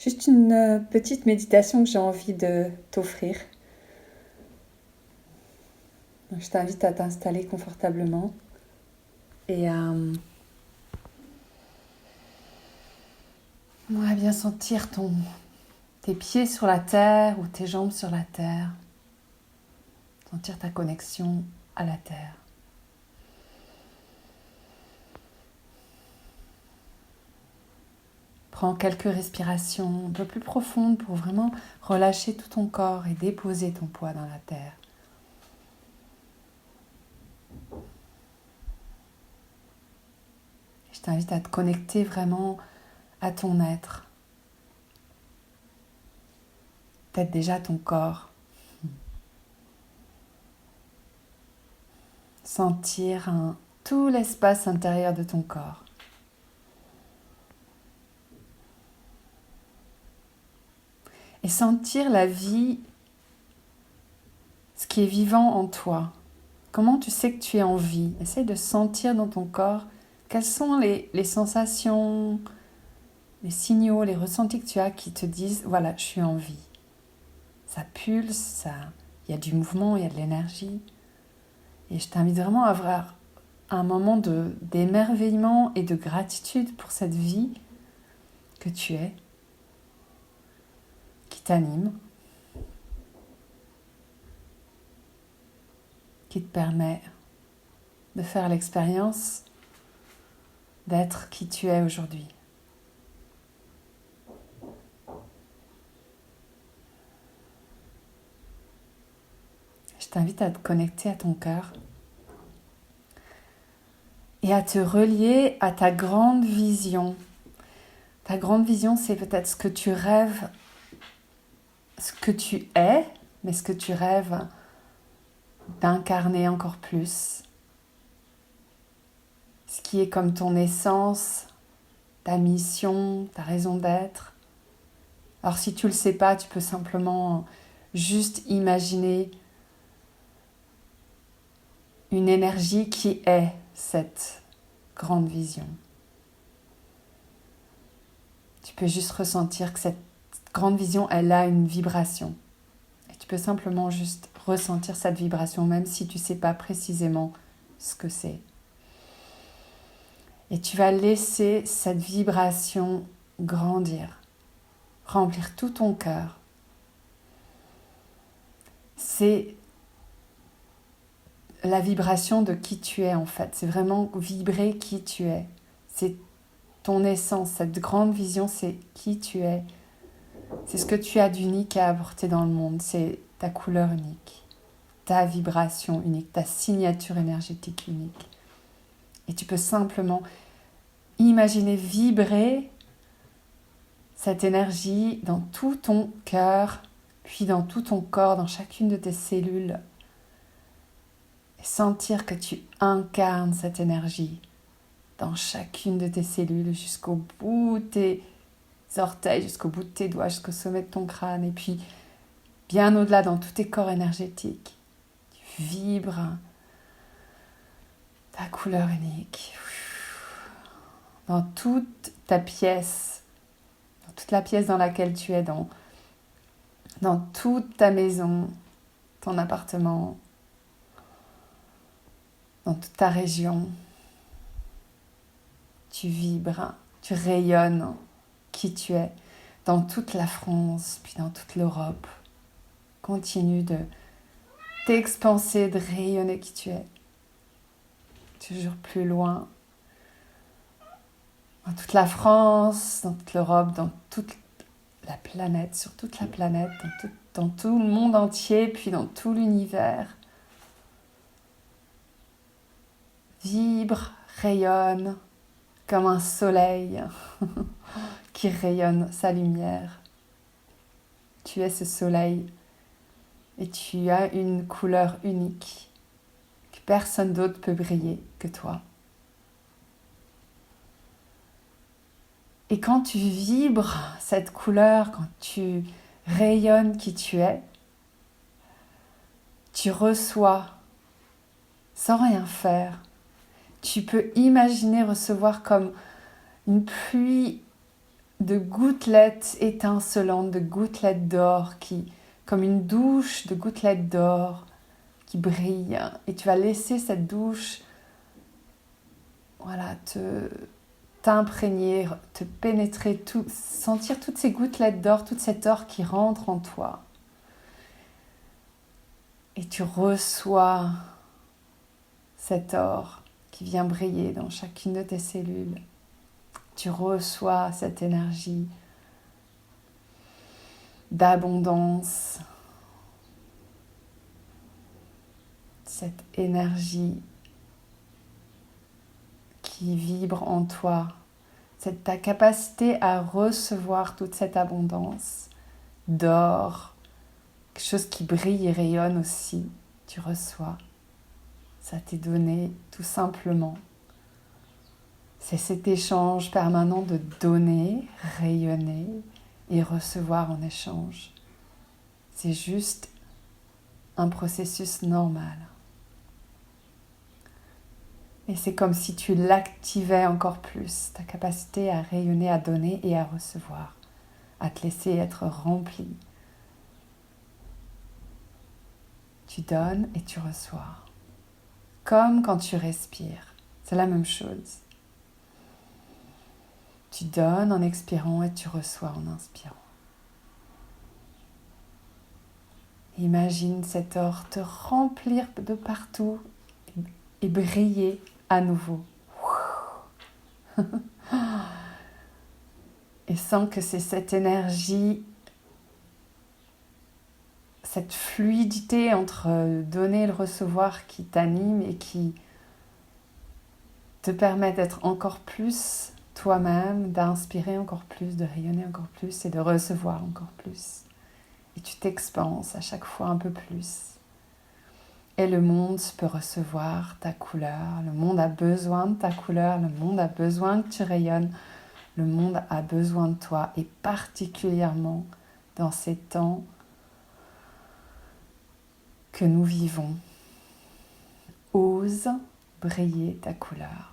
Juste une petite méditation que j'ai envie de t'offrir. Donc, je t'invite à t'installer confortablement et à bien sentir tes pieds sur la terre ou tes jambes sur la terre. Sentir ta connexion à la terre. Prends quelques respirations un peu plus profondes pour vraiment relâcher tout ton corps et déposer ton poids dans la terre. Je t'invite à te connecter vraiment à ton être. Peut-être déjà ton corps. Sentir tout l'espace intérieur de ton corps. Et sentir la vie, ce qui est vivant en toi. Comment tu sais que tu es en vie? Essaye de sentir dans ton corps quelles sont les sensations, les signaux, les ressentis que tu as qui te disent « voilà, je suis en vie ». Ça pulse, il y a du mouvement, il y a de l'énergie. Et je t'invite vraiment à avoir un moment d'émerveillement et de gratitude pour cette vie que tu es, qui t'anime, qui te permet de faire l'expérience d'être qui tu es aujourd'hui. Je t'invite à te connecter à ton cœur et à te relier à ta grande vision. Ta grande vision, c'est peut-être ce que tu rêves, ce que tu es, mais ce que tu rêves d'incarner encore plus. Ce qui est comme ton essence, ta mission, ta raison d'être. Alors si tu ne le sais pas, tu peux simplement juste imaginer une énergie qui est cette grande vision. Tu peux juste ressentir que cette grande vision, elle a une vibration. Et tu peux simplement juste ressentir cette vibration, même si tu ne sais pas précisément ce que c'est. Et tu vas laisser cette vibration grandir, remplir tout ton cœur. C'est la vibration de qui tu es en fait. C'est vraiment vibrer qui tu es. C'est ton essence, cette grande vision, c'est qui tu es. C'est ce que tu as d'unique à apporter dans le monde. C'est ta couleur unique, ta vibration unique, ta signature énergétique unique. Et tu peux simplement imaginer vibrer cette énergie dans tout ton cœur, puis dans tout ton corps, dans chacune de tes cellules. Et sentir que tu incarnes cette énergie dans chacune de tes cellules jusqu'au bout de tes orteils, jusqu'au bout de tes doigts, jusqu'au sommet de ton crâne. Et puis, bien au-delà, dans tous tes corps énergétiques, tu vibres ta couleur unique. Dans toute ta pièce, dans toute la pièce dans laquelle tu es, dans toute ta maison, ton appartement, dans toute ta région, tu vibres, tu rayonnes qui tu es dans toute la France, puis dans toute l'Europe. Continue de t'expanser, de rayonner qui tu es. Toujours plus loin. Dans toute la France, dans toute l'Europe, dans toute la planète, sur toute la planète, dans tout le monde entier, puis dans tout l'univers. Vibre, rayonne comme un soleil qui rayonne sa lumière. Tu es ce soleil et tu as une couleur unique que personne d'autre peut briller que toi. Et quand tu vibres cette couleur, quand tu rayonnes qui tu es, tu reçois sans rien faire. Tu peux imaginer recevoir comme une pluie de gouttelettes étincelantes, de gouttelettes d'or qui, comme une douche de gouttelettes d'or qui brille. Et tu vas laisser cette douche, voilà, t'imprégner, te pénétrer, sentir toutes ces gouttelettes d'or, tout cet or qui rentre en toi. Et tu reçois cet or qui vient briller dans chacune de tes cellules. Tu reçois cette énergie d'abondance, cette énergie qui vibre en toi, ta capacité à recevoir toute cette abondance d'or, quelque chose qui brille et rayonne aussi, tu reçois. Ça t'est donné tout simplement. C'est cet échange permanent de donner, rayonner et recevoir en échange. C'est juste un processus normal. Et c'est comme si tu l'activais encore plus, ta capacité à rayonner, à donner et à recevoir, à te laisser être rempli. Tu donnes et tu reçois. Comme quand tu respires, c'est la même chose. Tu donnes en expirant et tu reçois en inspirant. Imagine cet or te remplir de partout et briller à nouveau. Et sens que c'est cette énergie, cette fluidité entre donner et le recevoir qui t'anime et qui te permet d'être encore plus toi-même, d'inspirer encore plus, de rayonner encore plus et de recevoir encore plus. Et tu t'expanses à chaque fois un peu plus. Et le monde peut recevoir ta couleur, le monde a besoin de ta couleur, le monde a besoin que tu rayonnes, le monde a besoin de toi, et particulièrement dans ces temps que nous vivons. Ose briller ta couleur.